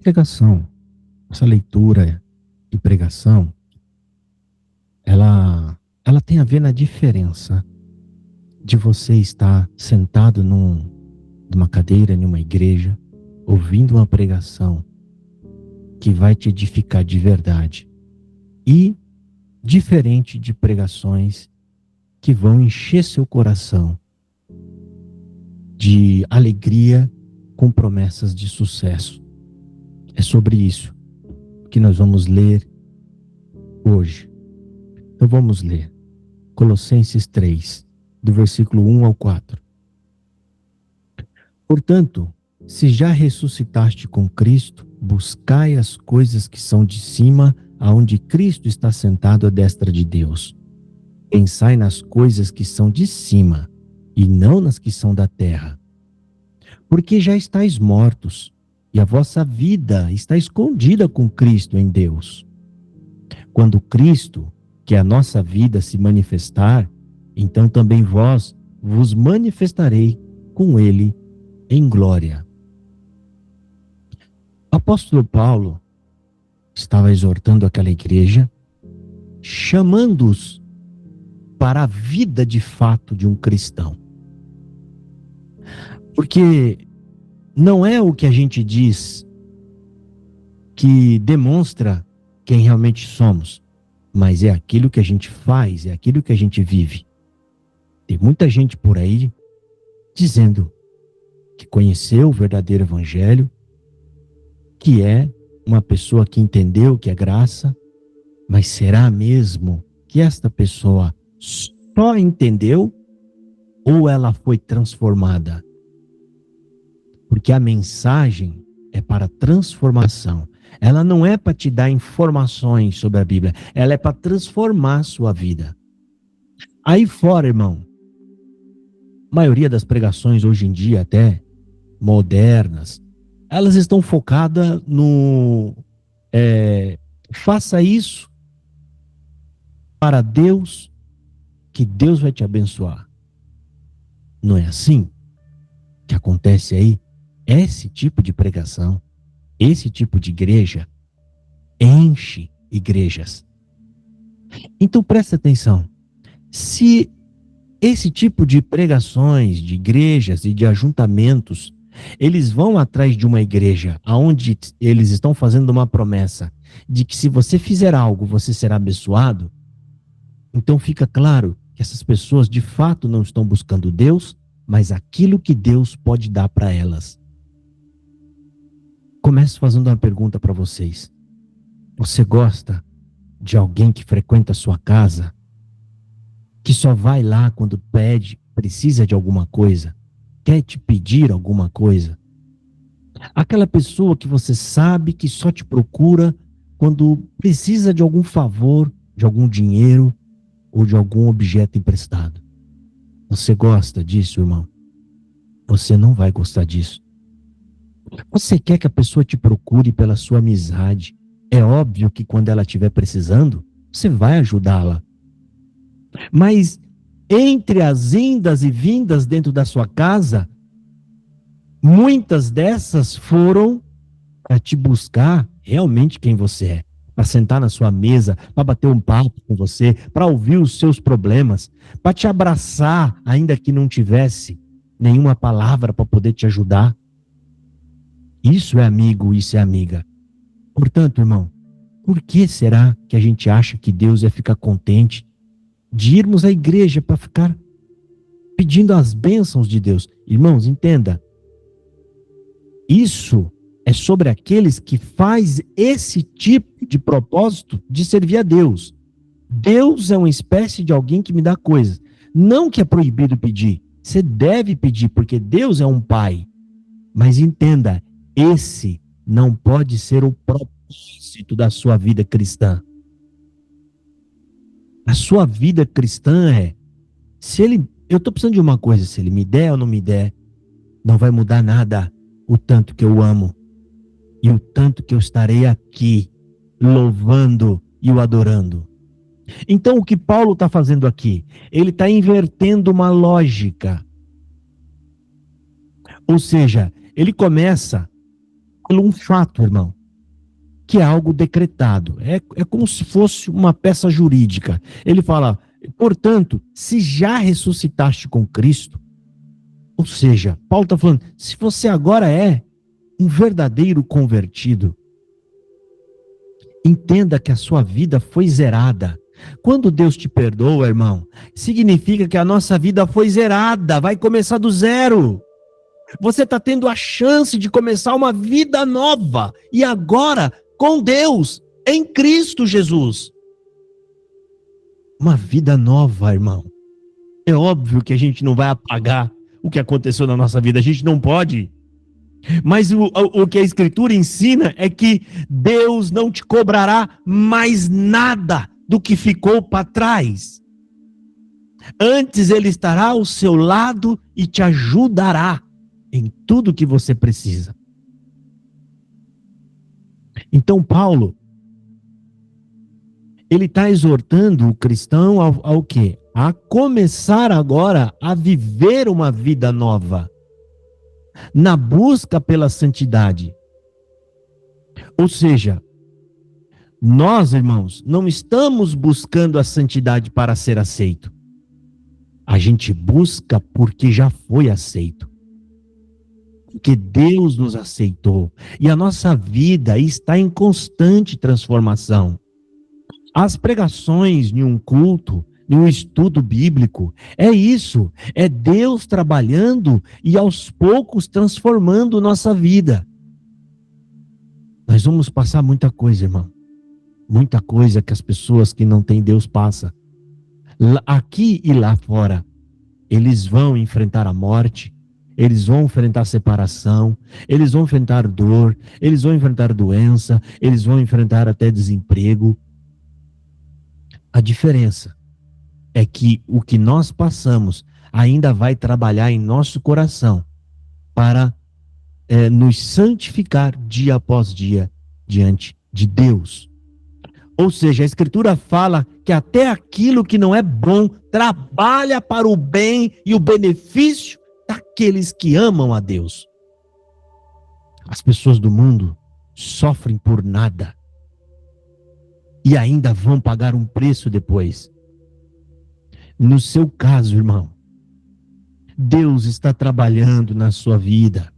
pregação, essa leitura e pregação, ela tem a ver na diferença de você estar sentado numa cadeira, numa igreja, ouvindo uma pregação que vai te edificar de verdade, e diferente de pregações que vão encher seu coração de alegria com promessas de sucesso. É sobre isso que nós vamos ler hoje. Então vamos ler Colossenses 3, do versículo 1 ao 4. Portanto, se já ressuscitaste com Cristo, buscai as coisas que são de cima, aonde Cristo está sentado à destra de Deus. Pensai nas coisas que são de cima, e não nas que são da terra. Porque já estáis mortos, e a vossa vida está escondida com Cristo em Deus. Quando Cristo, que é a nossa vida, se manifestar, então também vós vos manifestarei com Ele em glória. O apóstolo Paulo estava exortando aquela igreja, chamando-os para a vida de fato de um cristão. Porque não é o que a gente diz que demonstra quem realmente somos, mas é aquilo que a gente faz, é aquilo que a gente vive. Tem muita gente por aí dizendo que conheceu o verdadeiro evangelho, que é uma pessoa que entendeu que é graça, mas será mesmo que esta pessoa só entendeu ou ela foi transformada? Porque a mensagem é para transformação. Ela não é para te dar informações sobre a Bíblia, ela é para transformar a sua vida. Aí fora, irmão, a maioria das pregações hoje em dia, até modernas, elas estão focadas no faça isso para Deus, que Deus vai te abençoar. Não é assim que acontece aí? Esse tipo de pregação, esse tipo de igreja, enche igrejas. Então presta atenção. Se esse tipo de pregações, de igrejas e de ajuntamentos, eles vão atrás de uma igreja onde eles estão fazendo uma promessa de que se você fizer algo, você será abençoado, então fica claro que essas pessoas de fato não estão buscando Deus, mas aquilo que Deus pode dar para elas. Começo fazendo uma pergunta para vocês. Você gosta de alguém que frequenta a sua casa, que só vai lá quando precisa de alguma coisa, quer te pedir alguma coisa? Aquela pessoa que você sabe que só te procura quando precisa de algum favor, de algum dinheiro ou de algum objeto emprestado. Você gosta disso, irmão? Você não vai gostar disso. Você quer que a pessoa te procure pela sua amizade. É óbvio que quando ela estiver precisando, você vai ajudá-la. Mas entre as indas e vindas dentro da sua casa, muitas dessas foram para te buscar realmente quem você é, para sentar na sua mesa, para bater um papo com você, para ouvir os seus problemas, para te abraçar, ainda que não tivesse nenhuma palavra para poder te ajudar. Isso é amigo, isso é amiga. Portanto, irmão, por que será que a gente acha que Deus ia ficar contente de irmos à igreja para ficar pedindo as bênçãos de Deus? Irmãos, entenda. Isso é sobre aqueles que faz esse tipo de propósito de servir a Deus. Deus é uma espécie de alguém que me dá coisas. Não que é proibido pedir. Você deve pedir, porque Deus é um pai. Mas entenda, esse não pode ser o propósito da sua vida cristã. A sua vida cristã eu estou precisando de uma coisa, se ele me der ou não me der, não vai mudar nada o tanto que eu amo e o tanto que eu estarei aqui louvando e o adorando. Então o que Paulo está fazendo aqui? Ele está invertendo uma lógica. Ou seja, ele começa por um fato, irmão, que é algo decretado. É como se fosse uma peça jurídica. Ele fala, portanto, se já ressuscitaste com Cristo, ou seja, Paulo está falando, se você agora é um verdadeiro convertido, entenda que a sua vida foi zerada. Quando Deus te perdoa, irmão, significa que a nossa vida foi zerada, vai começar do zero. Você está tendo a chance de começar uma vida nova, e agora com Deus, em Cristo Jesus. Uma vida nova, irmão. É óbvio que a gente não vai apagar o que aconteceu na nossa vida, a gente não pode. Mas o que a Escritura ensina é que Deus não te cobrará mais nada do que ficou para trás. Antes Ele estará ao seu lado e te ajudará em tudo que você precisa. Então Paulo, ele está exortando o cristão ao quê? A começar agora a viver uma vida nova, na busca pela santidade. Ou seja, nós, irmãos, não estamos buscando a santidade para ser aceito. A gente busca porque já foi aceito. Porque Deus nos aceitou. E a nossa vida está em constante transformação. As pregações em um culto, em um estudo bíblico, é isso. É Deus trabalhando e aos poucos transformando nossa vida. Nós vamos passar muita coisa, irmão. Muita coisa que as pessoas que não têm Deus passam. Aqui e lá fora, eles vão enfrentar a morte, eles vão enfrentar separação, eles vão enfrentar dor, eles vão enfrentar doença, eles vão enfrentar até desemprego. A diferença é que o que nós passamos ainda vai trabalhar em nosso coração para nos santificar dia após dia diante de Deus. Ou seja, a Escritura fala que até aquilo que não é bom trabalha para o bem e o benefício daqueles que amam a Deus. As pessoas do mundo sofrem por nada e ainda vão pagar um preço depois. No seu caso, irmão, Deus está trabalhando na sua vida.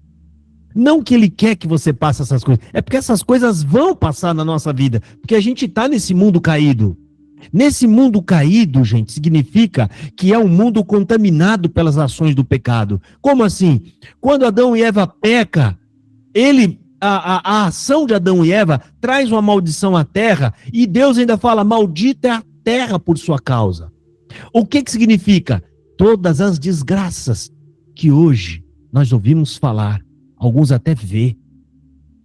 Não que Ele quer que você passe essas coisas, é porque essas coisas vão passar na nossa vida, porque a gente está nesse mundo caído. Nesse mundo caído, gente, significa que é um mundo contaminado pelas ações do pecado. Como assim? Quando Adão e Eva pecam, a ação de Adão e Eva traz uma maldição à terra, e Deus ainda fala, maldita é a terra por sua causa. O que significa? Todas as desgraças que hoje nós ouvimos falar, alguns até vê,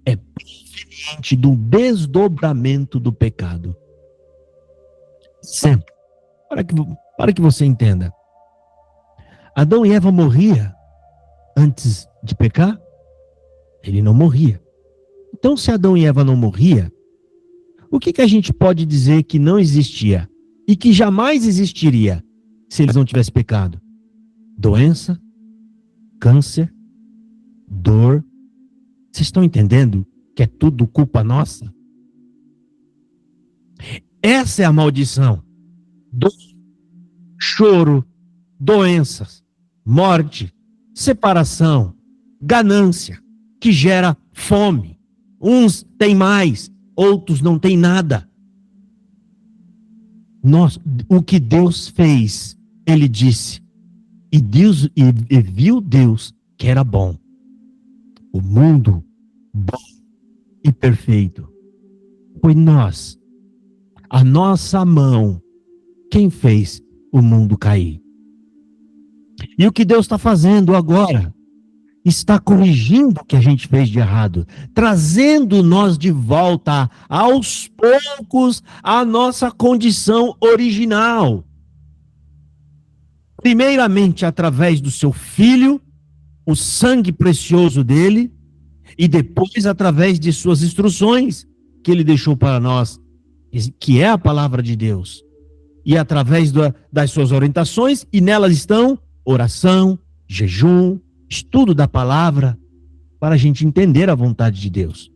é proveniente do desdobramento do pecado. Sempre. Para que você entenda. Adão e Eva morriam antes de pecar? Ele não morria. Então, se Adão e Eva não morriam, o que a gente pode dizer que não existia e que jamais existiria se eles não tivessem pecado? Doença, câncer, dor. Vocês estão entendendo que é tudo culpa nossa? Essa é a maldição. Dor, choro, doenças, morte, separação, ganância, que gera fome. Uns têm mais, outros não têm nada. O que Deus fez, Ele disse, e viu Deus que era bom. O mundo bom e perfeito. Foi nós, a nossa mão, quem fez o mundo cair. E o que Deus está fazendo agora? Está corrigindo o que a gente fez de errado, trazendo nós de volta, aos poucos, à nossa condição original. Primeiramente, através do seu Filho, o sangue precioso dele, e depois através de suas instruções, que ele deixou para nós, que é a palavra de Deus. E através das suas orientações, e nelas estão oração, jejum, estudo da palavra, para a gente entender a vontade de Deus.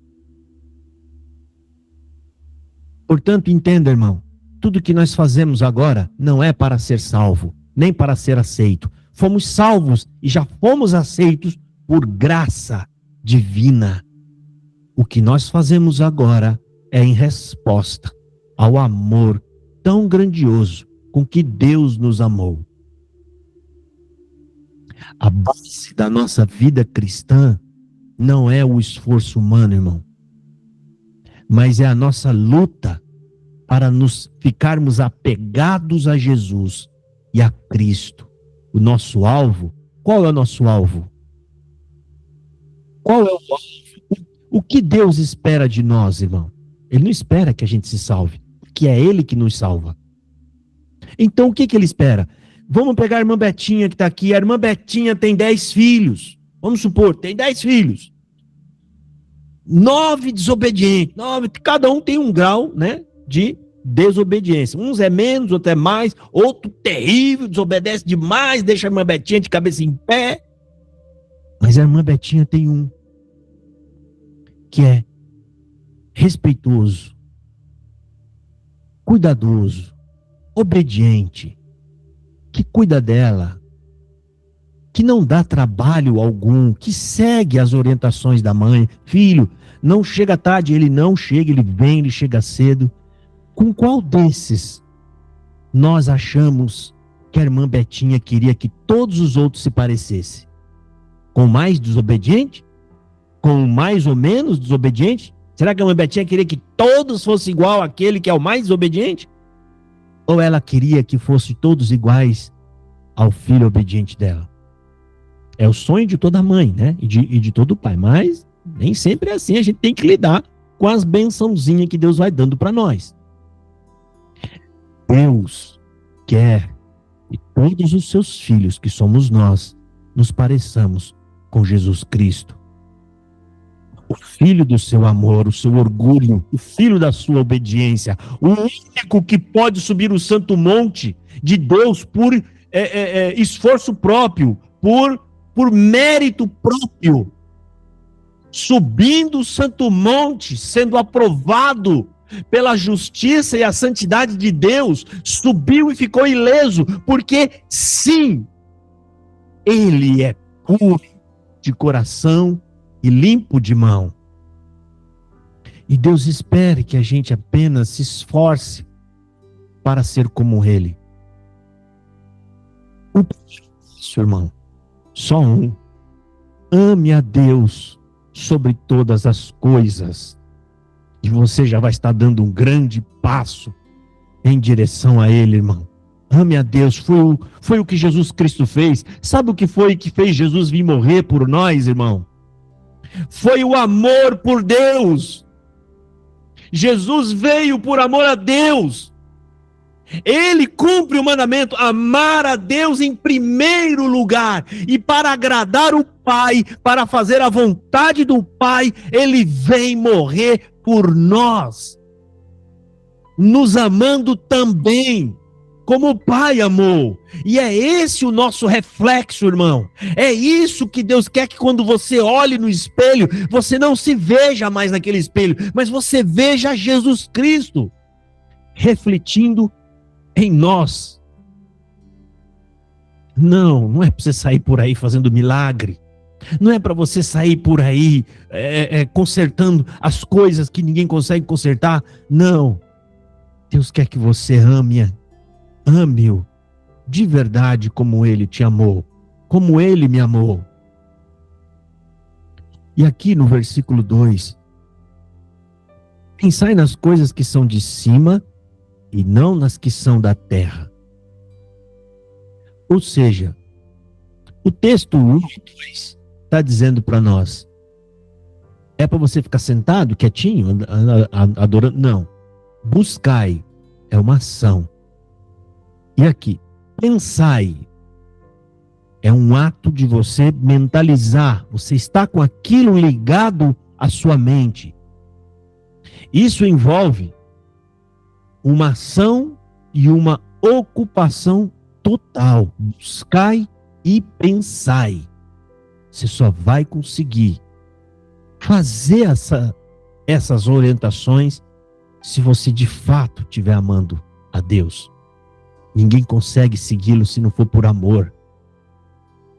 Portanto, entenda, irmão, tudo que nós fazemos agora não é para ser salvo, nem para ser aceito. Fomos salvos e já fomos aceitos por graça divina. O que nós fazemos agora é em resposta ao amor tão grandioso com que Deus nos amou. A base da nossa vida cristã não é o esforço humano, irmão, mas é a nossa luta para nos ficarmos apegados a Jesus e a Cristo. O nosso alvo, qual é o nosso alvo? Qual é o alvo? O que Deus espera de nós, irmão? Ele não espera que a gente se salve, porque é Ele que nos salva. Então, o que Ele espera? Vamos pegar a irmã Betinha que está aqui. A irmã Betinha tem 10 filhos. Vamos supor, tem 10 filhos. 9 desobedientes. 9, cada um tem um grau, né, de desobediência. Uns é menos, outro é mais. Outro terrível, desobedece demais, deixa a irmã Betinha de cabeça em pé. Mas a irmã Betinha tem um que é respeitoso, cuidadoso, obediente, que cuida dela, que não dá trabalho algum, que segue as orientações da mãe. Filho, não chega tarde, ele não chega, ele vem, ele chega cedo. Com qual desses nós achamos que a irmã Betinha queria que todos os outros se parecessem? Com o mais desobediente? Com o mais ou menos desobediente? Será que a irmã Betinha queria que todos fossem igual àquele que é o mais desobediente? Ou ela queria que fossem todos iguais ao filho obediente dela? É o sonho de toda mãe, né? E de todo pai. Mas nem sempre é assim. A gente tem que lidar com as bençãozinhas que Deus vai dando para nós. Deus quer que todos os seus filhos, que somos nós, nos pareçamos com Jesus Cristo. O filho do seu amor, o seu orgulho, o filho da sua obediência, o único que pode subir o santo monte de Deus por esforço próprio, por mérito próprio, subindo o santo monte, sendo aprovado pela justiça e a santidade de Deus, subiu e ficou ileso, porque sim, ele é puro de coração e limpo de mão. E Deus espera que a gente apenas se esforce para ser como ele. Isso, irmão, só um. Ame a Deus sobre todas as coisas. E você já vai estar dando um grande passo em direção a ele, irmão. Ame a Deus. Foi o que Jesus Cristo fez. Sabe o que foi que fez Jesus vir morrer por nós, irmão? Foi o amor por Deus. Jesus veio por amor a Deus. Ele cumpre o mandamento, amar a Deus em primeiro lugar. E para agradar o Pai, para fazer a vontade do Pai, ele vem morrer por nós, nos amando também, como o Pai amou. E é esse o nosso reflexo, irmão. É isso que Deus quer, que quando você olhe no espelho, você não se veja mais naquele espelho, mas você veja Jesus Cristo refletindo em nós. Não é para você sair por aí fazendo milagre. Não é para você sair por aí consertando as coisas que ninguém consegue consertar. Não. Deus quer que você ame-o de verdade como ele te amou, como ele me amou. E aqui no versículo 2, pensai nas coisas que são de cima e não nas que são da terra. Ou seja, o texto 1 e 2 está dizendo para nós, é para você ficar sentado, quietinho, adorando? Não. Buscai, é uma ação. E aqui, pensai, é um ato de você mentalizar, você está com aquilo ligado à sua mente. Isso envolve uma ação e uma ocupação total. Buscai e pensai. Você só vai conseguir fazer essas orientações se você de fato estiver amando a Deus. Ninguém consegue segui-lo se não for por amor.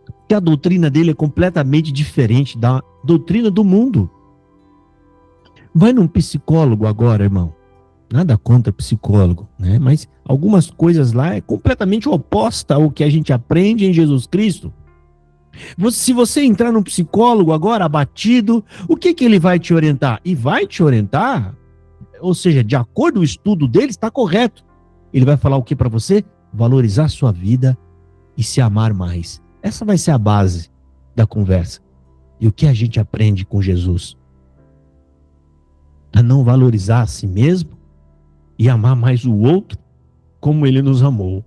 Porque a doutrina dele é completamente diferente da doutrina do mundo. Vai num psicólogo agora, irmão. Nada contra psicólogo, né? Mas algumas coisas lá é completamente oposta ao que a gente aprende em Jesus Cristo. Se você entrar num psicólogo agora abatido, o que ele vai te orientar? E vai te orientar, ou seja, de acordo com o estudo dele, está correto. Ele vai falar o que para você? Valorizar sua vida e se amar mais. Essa vai ser a base da conversa. E o que a gente aprende com Jesus? A não valorizar a si mesmo e amar mais o outro como ele nos amou.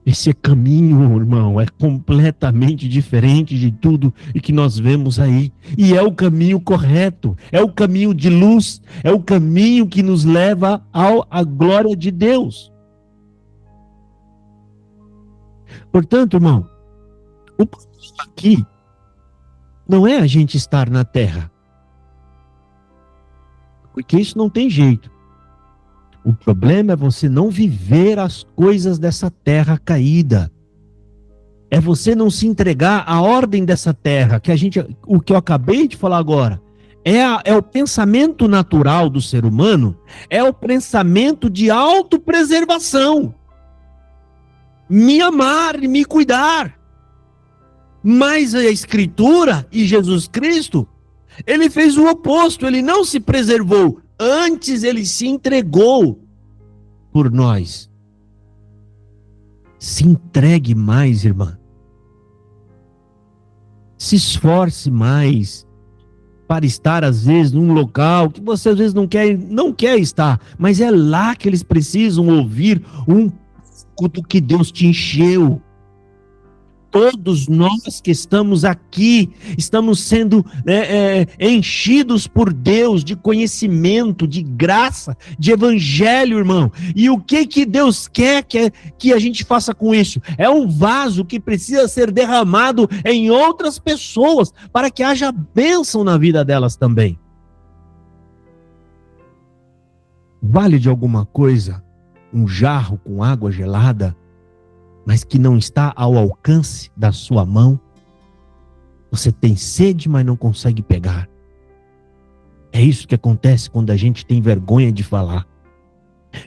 Esse caminho, irmão, é completamente diferente de tudo e que nós vemos aí. E é o caminho correto, é o caminho de luz, é o caminho que nos leva à glória de Deus. Portanto, irmão, o problema aqui não é a gente estar na terra, porque isso não tem jeito. O problema é você não viver as coisas dessa terra caída. É você não se entregar à ordem dessa terra, o que eu acabei de falar agora. É o pensamento natural do ser humano, é o pensamento de autopreservação. Me amar e me cuidar. Mas a Escritura e Jesus Cristo, ele fez o oposto, ele não se preservou. Antes ele se entregou por nós. Se entregue mais, irmã. Se esforce mais para estar, às vezes, num local que você, às vezes, não quer estar. Mas é lá que eles precisam ouvir um pouco do que Deus te encheu. Todos nós que estamos aqui, estamos sendo enchidos por Deus de conhecimento, de graça, de evangelho, irmão. E o que Deus quer que a gente faça com isso? É um vaso que precisa ser derramado em outras pessoas, para que haja bênção na vida delas também. Vale de alguma coisa um jarro com água gelada, mas que não está ao alcance da sua mão? Você tem sede, mas não consegue pegar. É isso que acontece quando a gente tem vergonha de falar.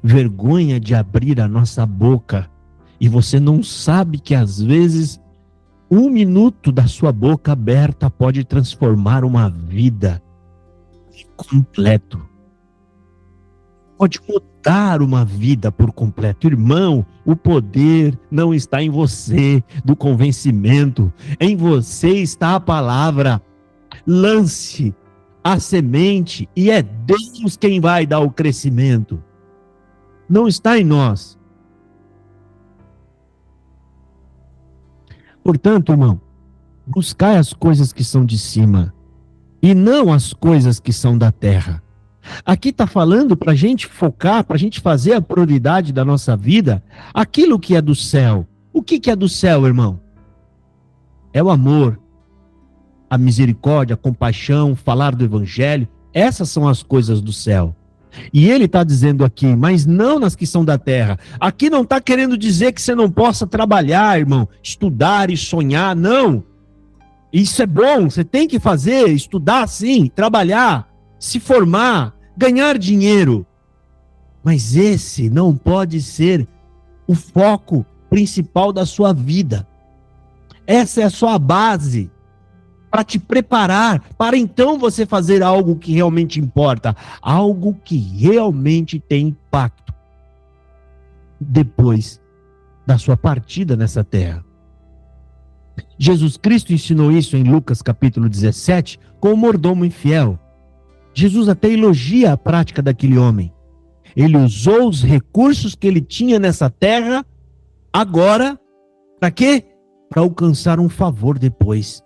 Vergonha de abrir a nossa boca. E você não sabe que às vezes 1 minuto da sua boca aberta pode transformar uma vida completo. Pode mudar uma vida por completo. Irmão, o poder não está em você, do convencimento. Em você está a palavra. Lance a semente e é Deus quem vai dar o crescimento. Não está em nós. Portanto, irmão, buscai as coisas que são de cima e não as coisas que são da terra. Aqui está falando para a gente focar, para a gente fazer a prioridade da nossa vida, aquilo que é do céu. O que é do céu, irmão? É o amor, a misericórdia, a compaixão, falar do evangelho. Essas são as coisas do céu. E ele está dizendo aqui, mas não nas que são da terra. Aqui não está querendo dizer que você não possa trabalhar, irmão, estudar e sonhar, não. Isso é bom, você tem que fazer, estudar sim, trabalhar, se formar, ganhar dinheiro. Mas esse não pode ser o foco principal da sua vida. Essa é a sua base para te preparar, para então você fazer algo que realmente importa, algo que realmente tem impacto depois da sua partida nessa terra. Jesus Cristo ensinou isso em Lucas capítulo 17 com o mordomo infiel. Jesus até elogia a prática daquele homem. Ele usou os recursos que ele tinha nessa terra, agora, para quê? Para alcançar um favor depois.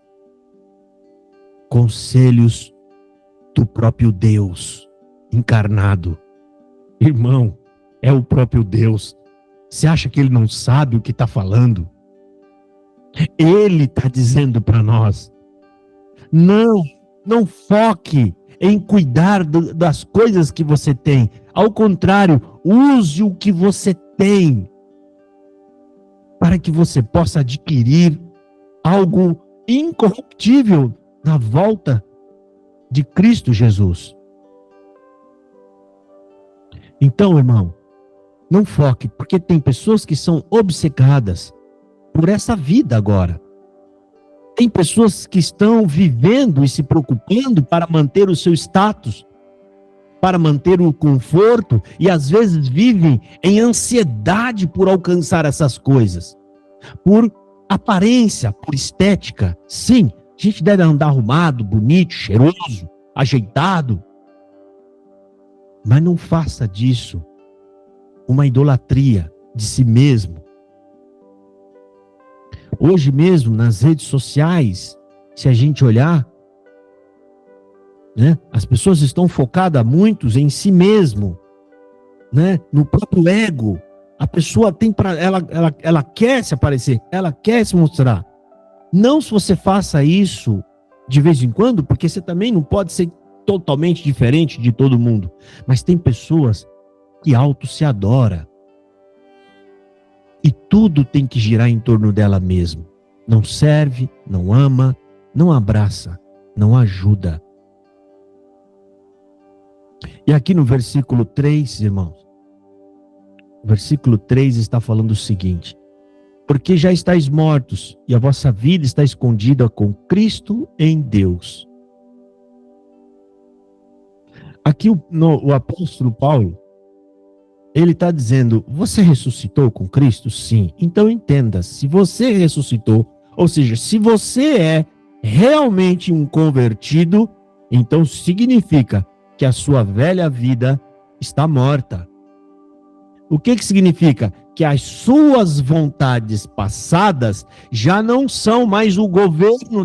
Conselhos do próprio Deus encarnado. Irmão, é o próprio Deus. Você acha que ele não sabe o que está falando? Ele está dizendo para nós. Não Não foque em cuidar das coisas que você tem. Ao contrário, use o que você tem para que você possa adquirir algo incorruptível na volta de Cristo Jesus. Então, irmão, não foque, porque tem pessoas que são obcecadas por essa vida agora. Tem pessoas que estão vivendo e se preocupando para manter o seu status, para manter o conforto, e às vezes vivem em ansiedade por alcançar essas coisas, por aparência, por estética. Sim, a gente deve andar arrumado, bonito, cheiroso, ajeitado, mas não faça disso uma idolatria de si mesmo. Hoje mesmo, nas redes sociais, se a gente olhar, né, as pessoas estão focadas muitos em si mesmo, né, no próprio ego. A pessoa tem ela quer se aparecer, ela quer se mostrar. Não se você faça isso de vez em quando, porque você também não pode ser totalmente diferente de todo mundo. Mas tem pessoas que auto se adora. E tudo tem que girar em torno dela mesma. Não serve, não ama, não abraça, não ajuda. E aqui no versículo 3, irmãos, o versículo 3 está falando o seguinte: porque já estáis mortos, e a vossa vida está escondida com Cristo em Deus. Aqui o apóstolo Paulo, ele está dizendo, você ressuscitou com Cristo? Sim. Então entenda, se você ressuscitou, ou seja, se você é realmente um convertido, então significa que a sua velha vida está morta. O que significa? Que as suas vontades passadas já não são mais o governo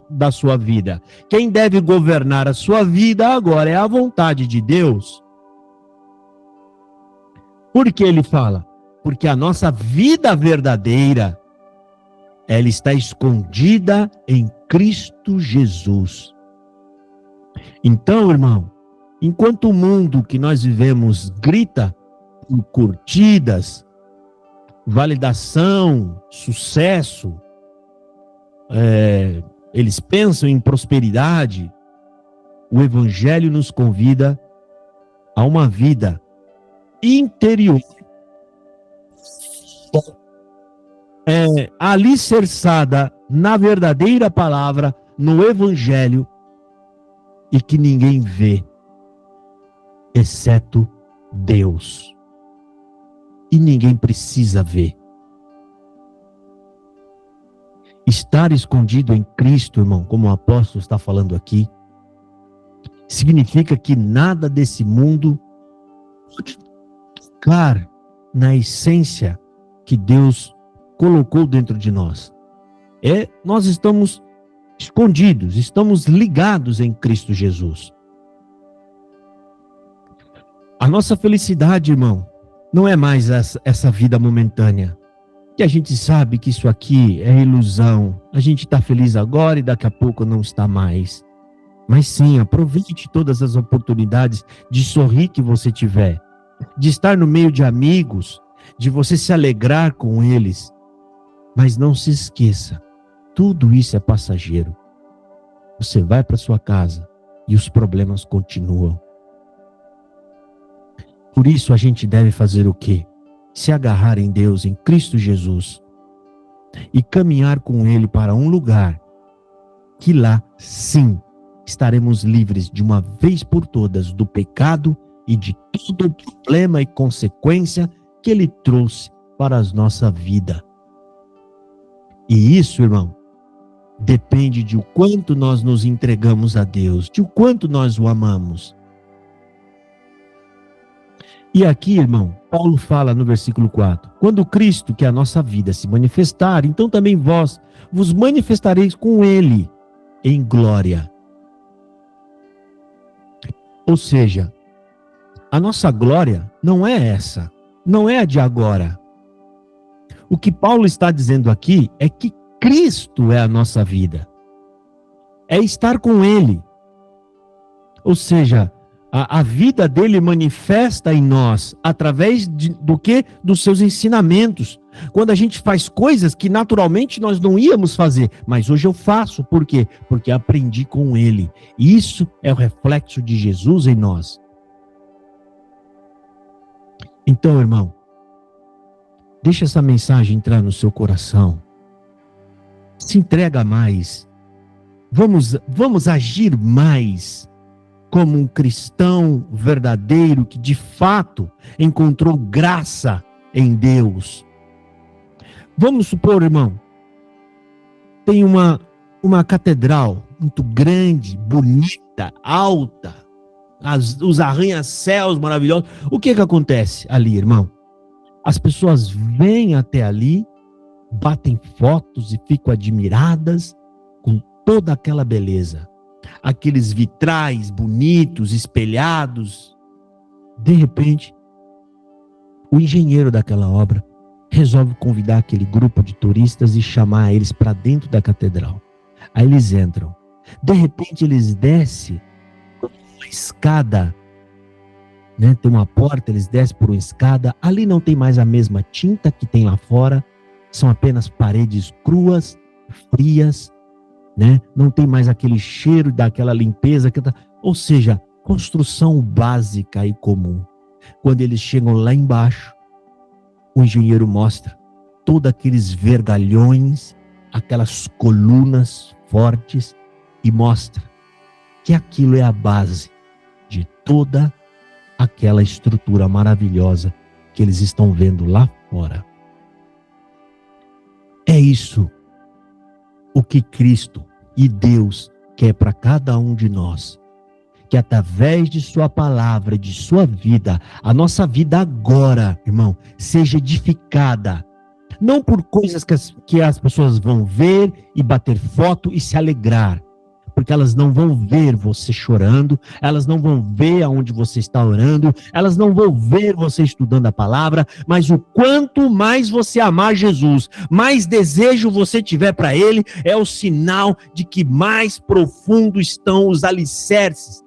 da sua vida. Quem deve governar a sua vida agora é a vontade de Deus. Por que ele fala? Porque a nossa vida verdadeira, ela está escondida em Cristo Jesus. Então, irmão, enquanto o mundo que nós vivemos grita por curtidas, validação, sucesso, eles pensam em prosperidade, o Evangelho nos convida a uma vida interior, alicerçada na verdadeira palavra, no Evangelho, e que ninguém vê, exceto Deus. E ninguém precisa ver. Estar escondido em Cristo, irmão, como o apóstolo está falando aqui, significa que nada desse mundo pode tocar na essência que Deus colocou dentro de nós. Nós estamos escondidos, estamos ligados em Cristo Jesus. A nossa felicidade, irmão, não é mais essa vida momentânea, que a gente sabe que isso aqui é ilusão. A gente está feliz agora e daqui a pouco não está mais. Mas sim, aproveite todas as oportunidades de sorrir que você tiver, de estar no meio de amigos, de você se alegrar com eles. Mas não se esqueça, tudo isso é passageiro. Você vai para sua casa e os problemas continuam. Por isso a gente deve fazer o quê? Se agarrar em Deus, em Cristo Jesus, e caminhar com Ele para um lugar que lá, sim, estaremos livres de uma vez por todas do pecado e de todo o problema e consequência que Ele trouxe para a nossa vida. E isso, irmão, depende de o quanto nós nos entregamos a Deus, de o quanto nós o amamos. E aqui, irmão, Paulo fala no versículo 4, quando Cristo, que é a nossa vida, se manifestar, então também vós vos manifestareis com Ele em glória. Ou seja, a nossa glória não é essa, não é a de agora. O que Paulo está dizendo aqui é que Cristo é a nossa vida. É estar com Ele, Ou seja, a vida dele manifesta em nós através do quê? Dos seus ensinamentos. Quando a gente faz coisas que naturalmente nós não íamos fazer, mas hoje eu faço. Por quê? Porque aprendi com ele. Isso é o reflexo de Jesus em nós. Então, irmão, deixa essa mensagem entrar no seu coração. Se entrega mais. Vamos agir mais como um cristão verdadeiro que de fato encontrou graça em Deus. Vamos supor, irmão, tem uma catedral muito grande, bonita, alta, os arranha-céus maravilhosos. O que acontece ali, irmão? As pessoas vêm até ali, batem fotos e ficam admiradas com toda aquela beleza. Aqueles vitrais bonitos, espelhados. De repente, o engenheiro daquela obra resolve convidar aquele grupo de turistas e chamar eles para dentro da catedral. Aí eles entram. De repente, eles descem por uma escada, né? Tem uma porta, eles descem por uma escada. Ali não tem mais a mesma tinta que tem lá fora. São apenas paredes cruas, frias, né? Não tem mais aquele cheiro daquela limpeza. Ou seja, construção básica e comum. Quando eles chegam lá embaixo, o engenheiro mostra todos aqueles vergalhões, aquelas colunas fortes, e mostra que aquilo é a base de toda aquela estrutura maravilhosa que eles estão vendo lá fora. É isso o que Cristo e Deus quer para cada um de nós. Que através de sua palavra, de sua vida, a nossa vida agora, irmão, seja edificada. Não por coisas que as pessoas vão ver e bater foto e se alegrar. Porque elas não vão ver você chorando, elas não vão ver aonde você está orando, elas não vão ver você estudando a palavra, mas o quanto mais você amar Jesus, mais desejo você tiver para ele, é o sinal de que mais profundo estão os alicerces.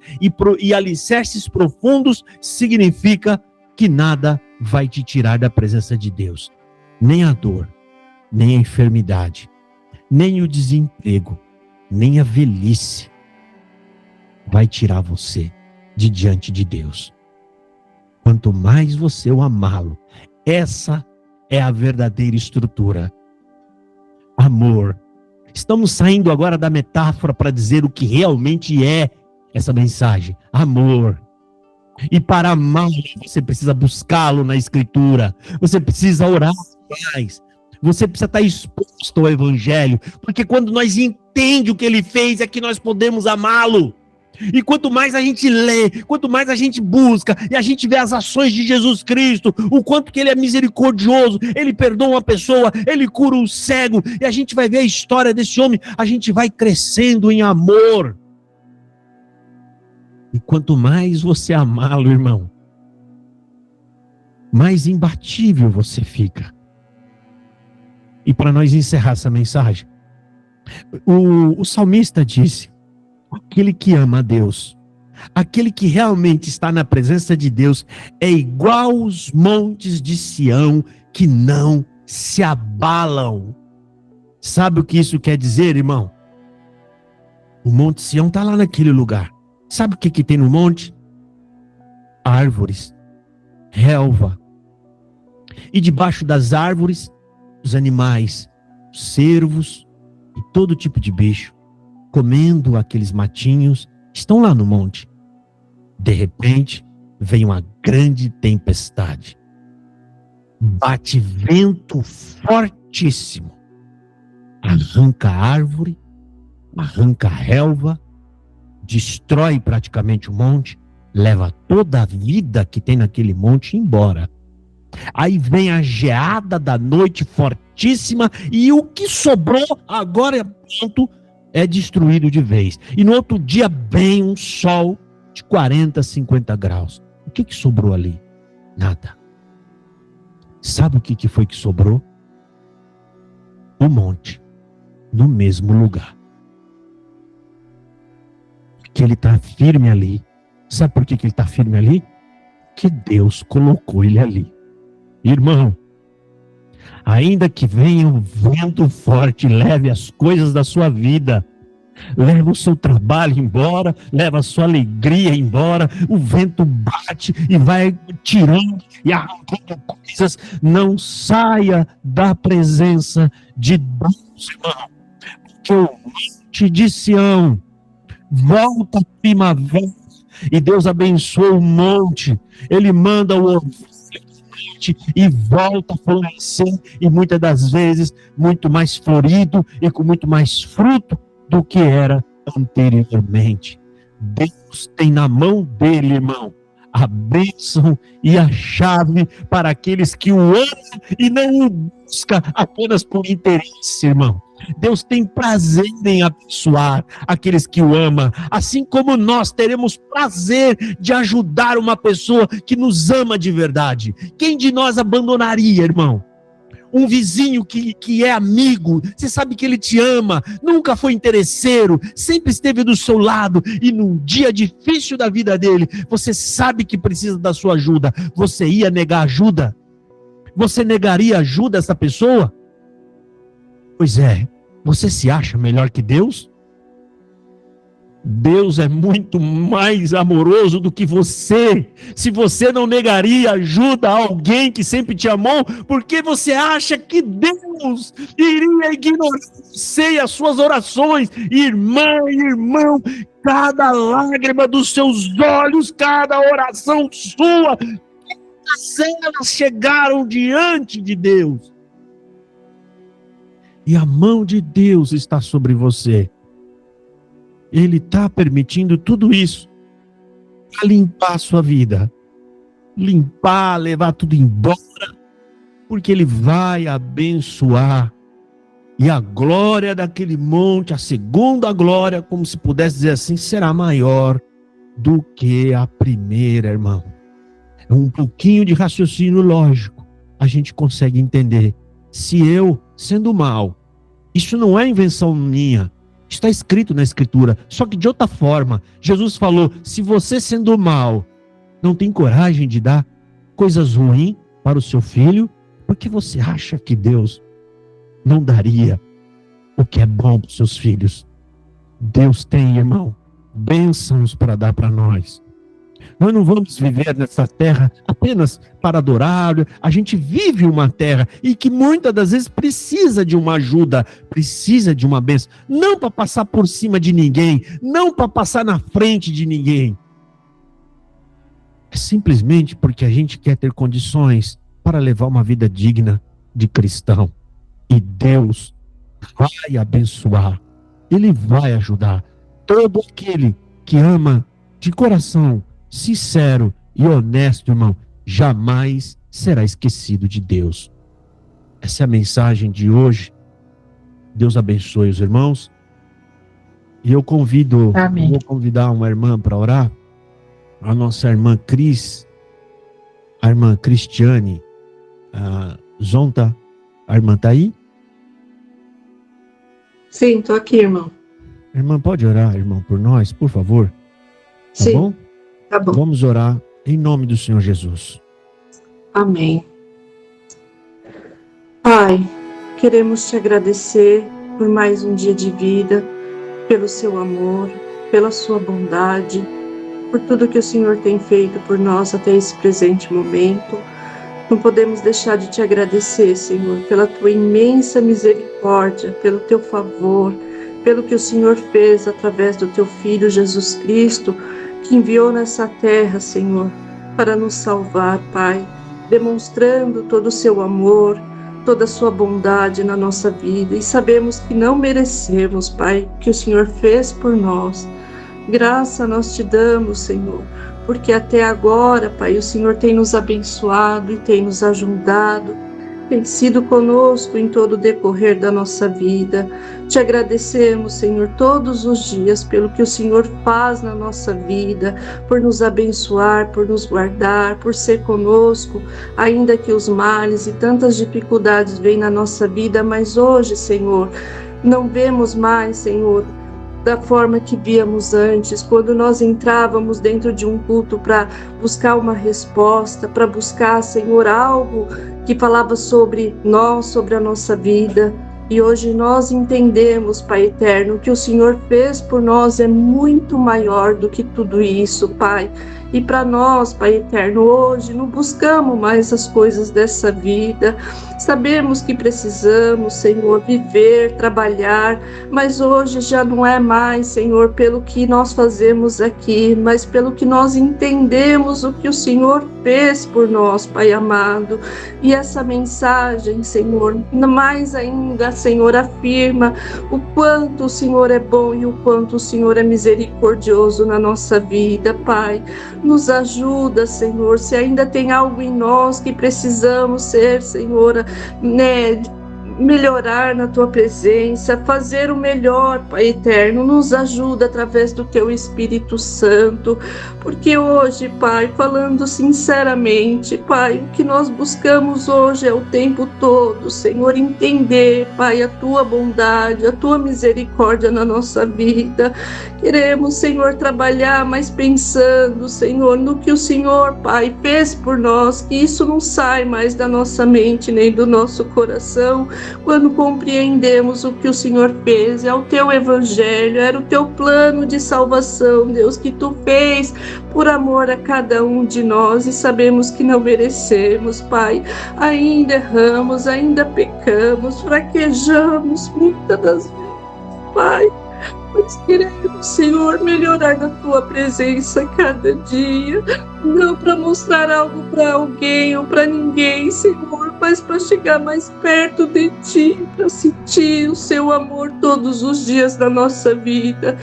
E alicerces profundos significa que nada vai te tirar da presença de Deus. Nem a dor, nem a enfermidade, nem o desemprego, nem a velhice vai tirar você de diante de Deus. Quanto mais você o amá-lo, essa é a verdadeira estrutura. Amor. Estamos saindo agora da metáfora para dizer o que realmente é essa mensagem. Amor. E para amar, você precisa buscá-lo na Escritura. Você precisa orar mais. Você precisa estar exposto ao Evangelho, porque quando nós entendemos o que ele fez, é que nós podemos amá-lo. E quanto mais a gente lê, quanto mais a gente busca, e a gente vê as ações de Jesus Cristo, o quanto que ele é misericordioso, ele perdoa uma pessoa, ele cura o cego, e a gente vai ver a história desse homem, a gente vai crescendo em amor. E quanto mais você amá-lo, irmão, mais imbatível você fica. E para nós encerrar essa mensagem, o salmista disse: aquele que ama a Deus, aquele que realmente está na presença de Deus, é igual aos montes de Sião que não se abalam. Sabe o que isso quer dizer, irmão? O monte Sião está lá naquele lugar. Sabe o que tem no monte? Árvores, relva. E debaixo das árvores, os animais, os cervos e todo tipo de bicho, comendo aqueles matinhos, estão lá no monte. De repente, vem uma grande tempestade. Bate vento fortíssimo. Arranca a árvore, arranca a relva, destrói praticamente o monte, leva toda a vida que tem naquele monte embora. Aí vem a geada da noite fortíssima e o que sobrou agora pronto é destruído de vez. E no outro dia vem um sol de 40, 50 graus. O que sobrou ali? Nada. Sabe o que foi que sobrou? O monte, no mesmo lugar. que ele está firme ali. Sabe por que ele está firme ali? Que Deus colocou ele ali. Irmão, ainda que venha um vento forte, leve as coisas da sua vida, leva o seu trabalho embora, leva a sua alegria embora, o vento bate e vai tirando e arrancando coisas. Não saia da presença de Deus, irmão, porque o monte de Sião volta a primavera, e Deus abençoa o monte, ele manda o orvalho e volta a florescer, e muitas das vezes muito mais florido e com muito mais fruto do que era anteriormente. Deus tem na mão dele, irmão, a bênção e a chave para aqueles que o amam e não o buscam apenas por interesse, irmão. Deus tem prazer em abençoar aqueles que o amam, assim como nós teremos prazer de ajudar uma pessoa que nos ama de verdade. Quem de nós abandonaria, irmão? Um vizinho que é amigo, você sabe que ele te ama, nunca foi interesseiro, sempre esteve do seu lado, e num dia difícil da vida dele, você sabe que precisa da sua ajuda, você ia negar ajuda? Você negaria ajuda a essa pessoa? Pois é, você se acha melhor que Deus? Deus é muito mais amoroso do que você. Se você não negaria ajuda a alguém que sempre te amou, porque você acha que Deus iria ignorar você e as suas orações? Irmã e irmão, cada lágrima dos seus olhos, cada oração sua, todas elas chegaram diante de Deus. E a mão de Deus está sobre você. Ele está permitindo tudo isso para limpar a sua vida. Limpar, levar tudo embora. Porque Ele vai abençoar. E a glória daquele monte, a segunda glória, como se pudesse dizer assim, será maior do que a primeira, irmão. É um pouquinho de raciocínio lógico. A gente consegue entender. Se eu, sendo mal, isso não é invenção minha, está escrito na Escritura, só que de outra forma. Jesus falou, se você sendo mal, não tem coragem de dar coisas ruins para o seu filho, porque você acha que Deus não daria o que é bom para os seus filhos? Deus tem, irmão, bênçãos para dar para nós. Nós não vamos viver nessa terra apenas para adorar. A gente vive uma terra e que muitas das vezes precisa de uma ajuda, precisa de uma bênção. Não para passar por cima de ninguém, não para passar na frente de ninguém. É simplesmente porque a gente quer ter condições para levar uma vida digna de cristão. E Deus vai abençoar. Ele vai ajudar. Todo aquele que ama de coração, sincero e honesto, irmão, jamais será esquecido de Deus. Essa é a mensagem de hoje. Deus abençoe os irmãos. E eu vou convidar uma irmã para orar. A nossa irmã Cris, a irmã Cristiane Zonta. A irmã está aí? Sim, estou aqui, irmão. Irmã, pode orar, irmão, por nós, por favor? Tá Sim. Bom? Tá bom. Vamos orar em nome do Senhor Jesus. Amém. Pai, queremos te agradecer por mais um dia de vida, pelo seu amor, pela sua bondade, por tudo que o Senhor tem feito por nós até esse presente momento. Não podemos deixar de te agradecer, Senhor, pela tua imensa misericórdia, pelo teu favor, pelo que o Senhor fez através do teu Filho Jesus Cristo, que enviou nessa terra, Senhor, para nos salvar, Pai, demonstrando todo o seu amor, toda a sua bondade na nossa vida, e sabemos que não merecemos, Pai, que o Senhor fez por nós. Graça nós te damos, Senhor, porque até agora, Pai, o Senhor tem nos abençoado e tem nos ajudado, tem sido conosco em todo o decorrer da nossa vida. Te agradecemos, Senhor, todos os dias pelo que o Senhor faz na nossa vida, por nos abençoar, por nos guardar, por ser conosco, ainda que os males e tantas dificuldades venham na nossa vida, mas hoje, Senhor, não vemos mais, Senhor, da forma que víamos antes, quando nós entrávamos dentro de um culto para buscar uma resposta, para buscar, Senhor, algo que falava sobre nós, sobre a nossa vida. E hoje nós entendemos, Pai eterno, que o Senhor fez por nós é muito maior do que tudo isso, Pai. E para nós, Pai eterno, hoje não buscamos mais as coisas dessa vida. Sabemos que precisamos, Senhor, viver, trabalhar, mas hoje já não é mais, Senhor, pelo que nós fazemos aqui, mas pelo que nós entendemos o que o Senhor fez por nós, Pai amado. E essa mensagem, Senhor, mais ainda, Senhor, afirma o quanto o Senhor é bom e o quanto o Senhor é misericordioso na nossa vida, Pai. Nos ajuda, Senhor, se ainda tem algo em nós que precisamos ser, Senhor, melhorar na Tua presença, fazer o melhor, Pai eterno, nos ajuda através do Teu Espírito Santo, porque hoje, Pai, falando sinceramente, Pai, o que nós buscamos hoje é o tempo todo, Senhor, entender, Pai, a Tua bondade, a Tua misericórdia na nossa vida. Queremos, Senhor, trabalhar, mas pensando, Senhor, no que o Senhor, Pai, fez por nós, que isso não sai mais da nossa mente nem do nosso coração, quando compreendemos o que o Senhor fez. É o Teu Evangelho, era o Teu plano de salvação, Deus, que Tu fez por amor a cada um de nós, e sabemos que não merecemos, Pai. Ainda erramos, ainda pecamos, fraquejamos muitas das vezes, Pai. Mas queremos, Senhor, melhorar na Tua presença cada dia, não para mostrar algo para alguém ou para ninguém, Senhor, mas para chegar mais perto de Ti, para sentir o Seu amor todos os dias da nossa vida.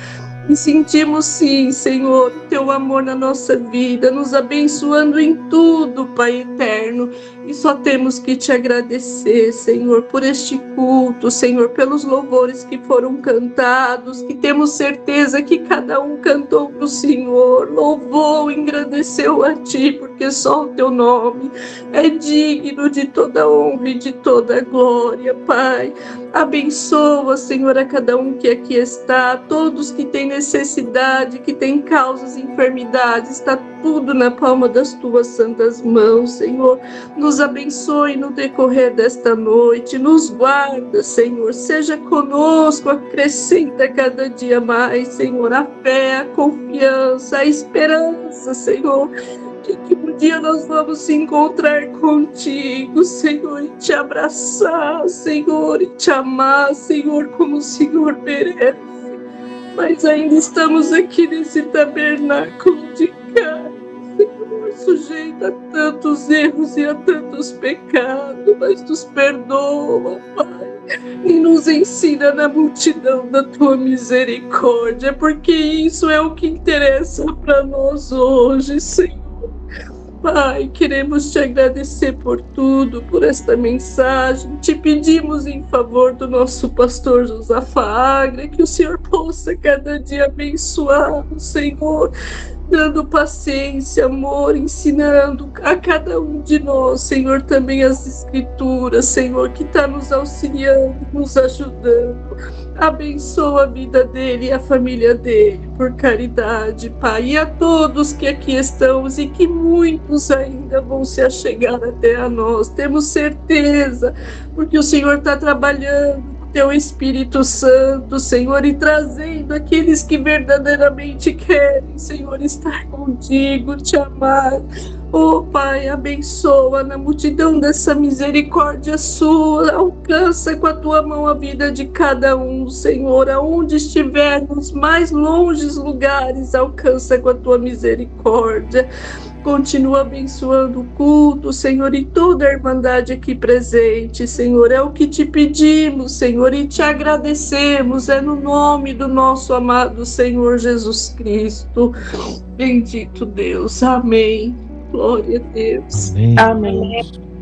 E sentimos sim, Senhor, o Teu amor na nossa vida, nos abençoando em tudo, Pai eterno. E só temos que Te agradecer, Senhor, por este culto, Senhor, pelos louvores que foram cantados, que temos certeza que cada um cantou para o Senhor, louvou, engrandeceu a Ti, porque só o Teu nome é digno de toda honra e de toda glória, Pai. Abençoa, Senhor, a cada um que aqui está, todos que têm necessidade, que têm causas, enfermidades, está tudo na palma das Tuas santas mãos, Senhor. Nos abençoe no decorrer desta noite, nos guarda, Senhor, seja conosco, acrescenta cada dia mais, Senhor, a fé, a confiança, a esperança, Senhor, de que um dia nós vamos se encontrar contigo, Senhor, e Te abraçar, Senhor, e Te amar, Senhor, como o Senhor merece. Mas ainda estamos aqui nesse tabernáculo de carne, Senhor, sujeito a tantos erros e a tantos pecados, mas nos perdoa, Pai, e nos ensina na multidão da Tua misericórdia, porque isso é o que interessa para nós hoje, Senhor. Pai, queremos Te agradecer por tudo, por esta mensagem. Te pedimos em favor do nosso pastor Josafá Agra, que o Senhor possa cada dia abençoá-lo, Senhor, dando paciência, amor, ensinando a cada um de nós, Senhor, também as Escrituras, Senhor, que está nos auxiliando, nos ajudando. Abençoa a vida dele e a família dele, por caridade, Pai, e a todos que aqui estamos e que muitos ainda vão se achegar até a nós. Temos certeza, porque o Senhor está trabalhando com Teu Espírito Santo, Senhor, e trazendo aqueles que verdadeiramente querem, Senhor, estar contigo, Te amar. Oh, Pai, abençoa na multidão dessa misericórdia Sua, alcança com a Tua mão a vida de cada um, Senhor, aonde estiver, nos mais longes lugares, alcança com a Tua misericórdia. Continua abençoando o culto, Senhor, e toda a irmandade aqui presente, Senhor, é o que Te pedimos, Senhor, e Te agradecemos, é no nome do nosso amado Senhor Jesus Cristo. Bendito Deus, amém. Glória a Deus. Amém. Amém.